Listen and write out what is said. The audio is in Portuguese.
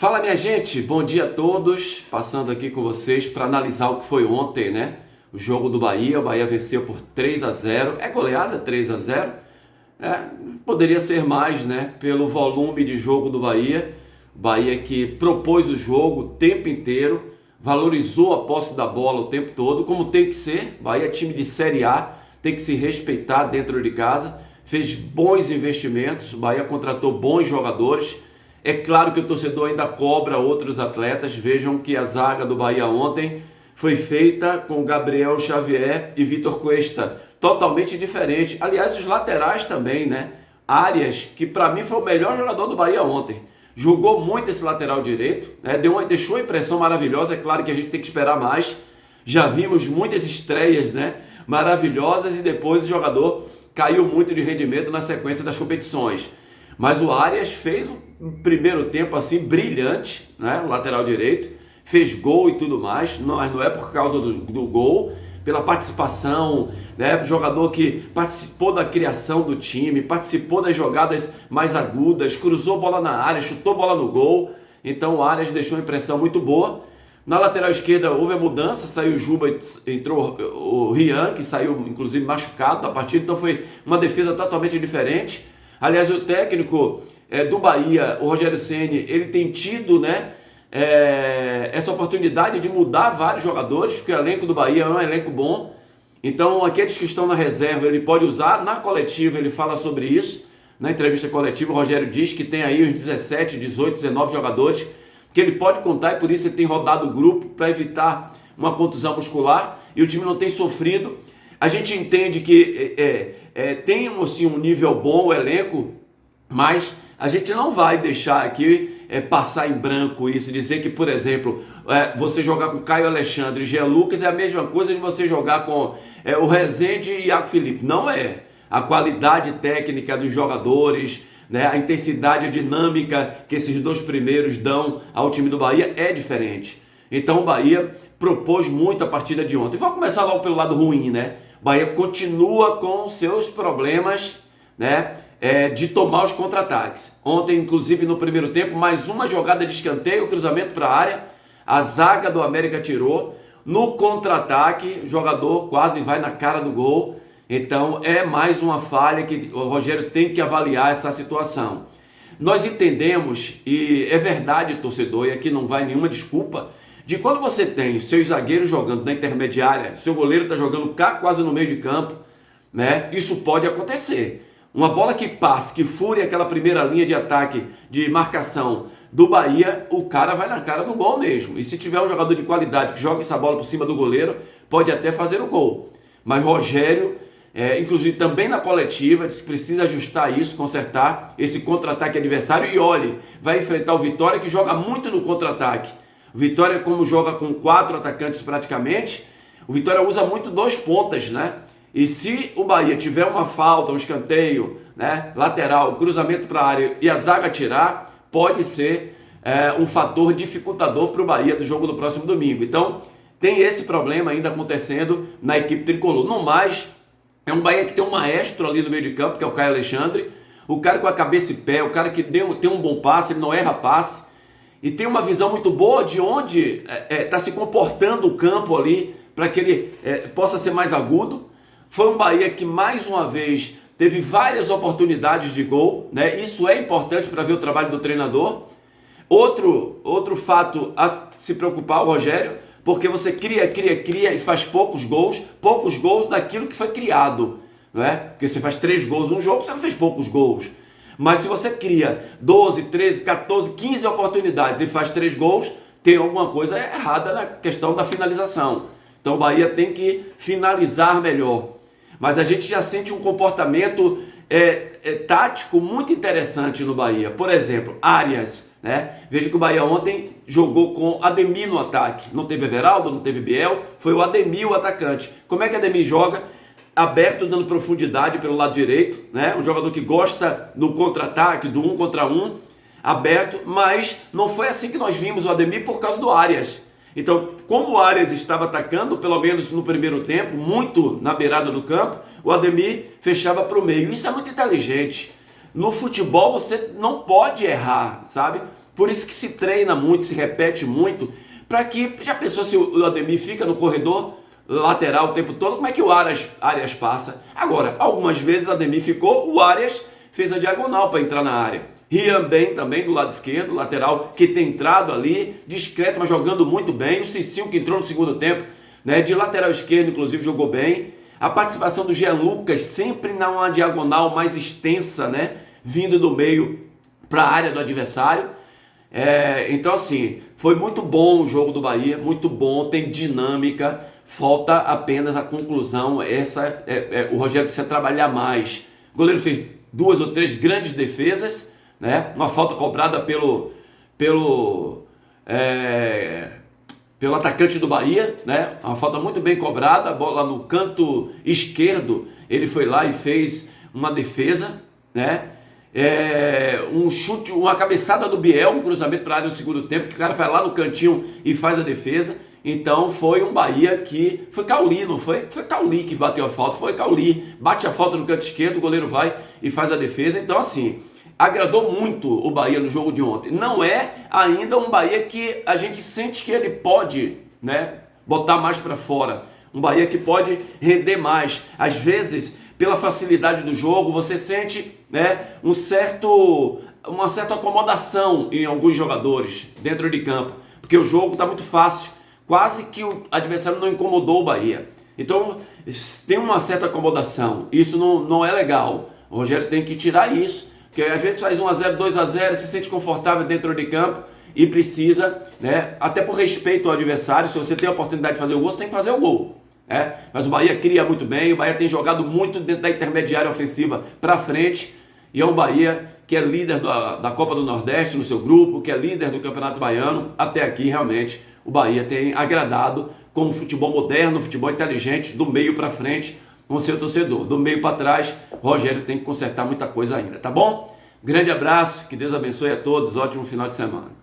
Fala, minha gente, bom dia a todos, passando aqui com vocês para analisar o que foi ontem, né? O jogo do Bahia, o Bahia venceu por 3-0, é goleada 3-0, poderia ser mais, né? Pelo volume de jogo do Bahia, o Bahia que propôs o jogo o tempo inteiro, valorizou a posse da bola o tempo todo, como tem que ser. Bahia é time de Série A, tem que se respeitar dentro de casa, fez bons investimentos, o Bahia contratou bons jogadores. É claro que o torcedor ainda cobra outros atletas. Vejam que a zaga do Bahia ontem foi feita com Gabriel Xavier e Vitor Cuesta, totalmente diferente. Aliás, os laterais também, né? Arias, que para mim foi o melhor jogador do Bahia ontem. Jogou muito esse lateral direito, né? Deixou uma impressão maravilhosa. É claro que a gente tem que esperar mais. Já vimos muitas estreias, né? Maravilhosas, e depois o jogador caiu muito de rendimento na sequência das competições. Mas o Arias fez um primeiro tempo assim brilhante, né? O lateral direito, fez gol e tudo mais. Não é por causa do gol, pela participação, né? Jogador que participou da criação do time, participou das jogadas mais agudas, cruzou bola na área, chutou bola no gol. Então o Arias deixou uma impressão muito boa. Na lateral esquerda houve a mudança, saiu o Juba, entrou o Rian, que saiu inclusive machucado da partida, então foi uma defesa totalmente diferente. Aliás, o técnico do Bahia, o Rogério Ceni, ele tem tido, né, essa oportunidade de mudar vários jogadores, porque o elenco do Bahia é um elenco bom. Então, aqueles que estão na reserva, ele pode usar. Na coletiva, ele fala sobre isso. Na entrevista coletiva, o Rogério diz que tem aí uns 17, 18, 19 jogadores que ele pode contar, e por isso ele tem rodado o grupo para evitar uma contusão muscular, e o time não tem sofrido. A gente entende que tem assim, um nível bom o elenco, mas a gente não vai deixar aqui passar em branco isso, dizer que, por exemplo, você jogar com Caio Alexandre e Jean Lucas é a mesma coisa de você jogar com o Rezende e Iago Felipe. Não é. A qualidade técnica dos jogadores, né, a intensidade, a dinâmica que esses dois primeiros dão ao time do Bahia é diferente. Então o Bahia propôs muito a partida de ontem. Vamos começar logo pelo lado ruim, né? O Bahia continua com seus problemas, né, de tomar os contra-ataques. Ontem, inclusive, no primeiro tempo, mais uma jogada de escanteio, cruzamento para a área, a zaga do América tirou. No contra-ataque, o jogador quase vai na cara do gol. Então, é mais uma falha que o Rogério tem que avaliar essa situação. Nós entendemos, e é verdade, torcedor, e aqui não vai nenhuma desculpa, de quando você tem seus zagueiros jogando na intermediária, seu goleiro está jogando cá quase no meio de campo, né? Isso pode acontecer. Uma bola que passe, que fure aquela primeira linha de ataque, de marcação do Bahia, o cara vai na cara do gol mesmo. E se tiver um jogador de qualidade que joga essa bola por cima do goleiro, pode até fazer o gol. Mas Rogério, inclusive também na coletiva, disse que precisa ajustar isso, consertar esse contra-ataque adversário. E olhe, vai enfrentar o Vitória, que joga muito no contra-ataque. O Vitória, como joga com 4 atacantes praticamente, o Vitória usa muito 2 pontas, né? E se o Bahia tiver uma falta, um escanteio, né, lateral, cruzamento para a área e a zaga tirar, pode ser um fator dificultador para o Bahia do jogo do próximo domingo. Então, tem esse problema ainda acontecendo na equipe tricolor. No mais, é um Bahia que tem um maestro ali no meio de campo, que é o Caio Alexandre, o cara com a cabeça e pé, o cara que tem um bom passe, ele não erra passe, e tem uma visão muito boa de onde está se comportando o campo ali, para que ele possa ser mais agudo. Foi um Bahia que, mais uma vez, teve várias oportunidades de gol, né? Isso é importante para ver o trabalho do treinador. Outro fato a se preocupar, o Rogério, porque você cria e faz poucos gols daquilo que foi criado, não é? Porque você faz 3 gols num jogo, você não fez poucos gols. Mas se você cria 12, 13, 14, 15 oportunidades e faz 3 gols, tem alguma coisa errada na questão da finalização. Então o Bahia tem que finalizar melhor. Mas a gente já sente um comportamento tático muito interessante no Bahia. Por exemplo, Arias, né? Veja que o Bahia ontem jogou com Ademir no ataque. Não teve Everaldo, não teve Biel, foi o Ademir o atacante. Como é que Ademir joga? Aberto, dando profundidade pelo lado direito, né? Um jogador que gosta no contra-ataque, do 1 contra 1, aberto, mas não foi assim que nós vimos o Ademir por causa do Arias. Então, como o Arias estava atacando, pelo menos no primeiro tempo, muito na beirada do campo, o Ademir fechava para o meio. Isso é muito inteligente. No futebol você não pode errar, sabe? Por isso que se treina muito, se repete muito, para que, já pensou se o Ademir fica no corredor lateral o tempo todo, como é que o Arias passa? Agora, algumas vezes o Ademir ficou, o Arias fez a diagonal para entrar na área. Rian bem também do lado esquerdo, lateral que tem entrado ali, discreto, mas jogando muito bem. O Cicinho que entrou no segundo tempo, né, de lateral esquerdo, inclusive, jogou bem. A participação do Jean Lucas sempre numa diagonal mais extensa, né, vindo do meio para a área do adversário. Então assim, foi muito bom o jogo do Bahia, muito bom, tem dinâmica, falta apenas a conclusão. O Rogério precisa trabalhar mais. O goleiro fez 2 ou 3 grandes defesas, né? Uma falta cobrada pelo atacante do Bahia, né? Uma falta muito bem cobrada, a bola no canto esquerdo, ele foi lá e fez uma defesa, né? Um chute, uma cabeçada do Biel, um cruzamento para a área no segundo tempo, que o cara vai lá no cantinho e faz a defesa. Então foi um Bahia que... Foi Cauli, não foi? Foi Cauli que bateu a falta, foi Cauli. Bate a falta no canto esquerdo, o goleiro vai e faz a defesa. Então assim, agradou muito o Bahia no jogo de ontem. Não é ainda um Bahia que a gente sente que ele pode, né, botar mais para fora. Um Bahia que pode render mais. Às vezes, pela facilidade do jogo, você sente, né, uma certa acomodação em alguns jogadores dentro de campo. Porque o jogo está muito fácil. Quase que o adversário não incomodou o Bahia. Então, tem uma certa acomodação. Isso não é legal. O Rogério tem que tirar isso. Porque às vezes faz 1-0, 2-0, se sente confortável dentro de campo e precisa, né, até por respeito ao adversário, se você tem a oportunidade de fazer o gol, você tem que fazer o gol. Mas o Bahia cria muito bem, o Bahia tem jogado muito dentro da intermediária ofensiva para frente, e é um Bahia que é líder da Copa do Nordeste no seu grupo, que é líder do Campeonato Baiano. Até aqui, realmente, o Bahia tem agradado com o futebol moderno, futebol inteligente, do meio para frente, com o seu torcedor. Do meio para trás, o Rogério tem que consertar muita coisa ainda, tá bom? Grande abraço, que Deus abençoe a todos, ótimo final de semana.